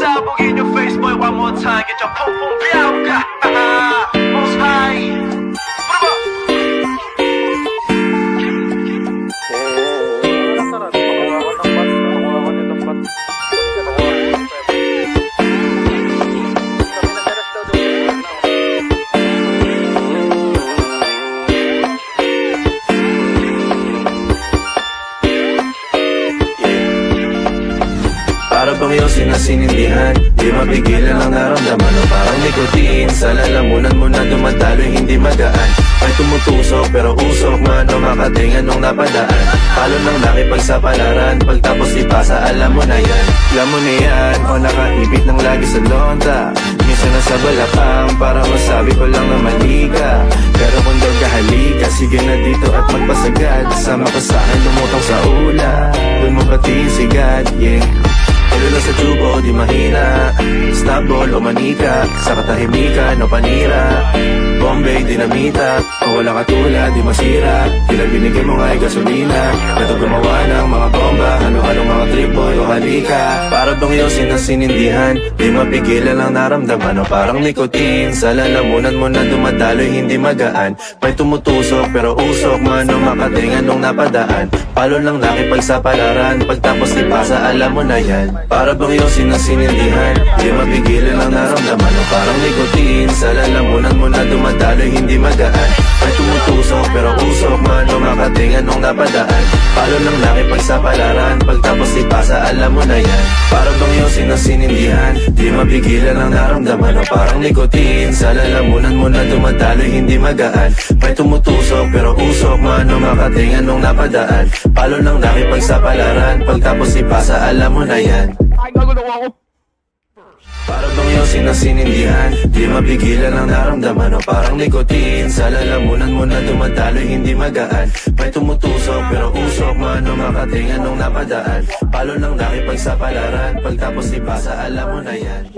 pasabog in your face, boy, one more time. Get your pum pum biauka. Most high. Para bang yung sinasinindihan, di mapigilan ang naramdaman o parang nikotin. Sa lalamunan mo na dumadaloy, hindi magaan. May tumutusok pero usok man o makatingan nung napadaan. Palo ng nakipagsapalaran, pagtapos ipasa alam mo na yan. Alam mo na yan, o nakaibig ng lagi sa lonta. Minsan nasa balakang para masabi ko lang na mali ka. Pero kung daw kahalika, sige na dito at magpasagad. Sama ko sa akin, lumutang sa ula. Doon mo patiin sigad, yeah. Ilula sa tubo, di mahina. Snapball o manika, sa katahimikan o panira. Bombay, dinamita, o wala katulad, di masira. Tila binigay mo nga ay gasolina. Ito gumawa ng mga bomba, ano-anong mga trip boy o halika. Para bang yung sinasinindihan, di mapigilan ang naramdaman o parang nikotin. Sa lalamunan mo na dumadaloy, hindi magaan. May tumutusok pero usok man o makatingan nung napadaan. Palo lang nakipagsapalaran, pagtapos ipasa alam mo na yan. Para bang yung sinasinindihan, di mapigilan ang naramdaman o parang nikotin. Sa lalamunan mo na dumadaloy, hindi magaan. May tumutusok pero usok man o makatingan nung napadaan. Palo lang nakipagsapalaran, pagtapos ipasa alam mo na yan. Para bang yung sinasinindihan, di mapigilan ang naramdaman o parang nikotin. Sa lalamunan mo na dumadaloy, hindi magaan. May tumutusok pero usok man o makatingan nung napadaan. Palo lang nakipagsapalaran, pagtapos ipasa alam mo na yan. Ay, nagulo ako. Para bang yung sinasinindihan, di mapigilan ang naramdaman o parang nikotin. Sa lalamunan mo na dumadaloy, hindi magaan. May tumutusok pero usok man o makatingan nung napadaan. Palo lang nakipagsapalaran, pagtapos ipasa alam mo na yan.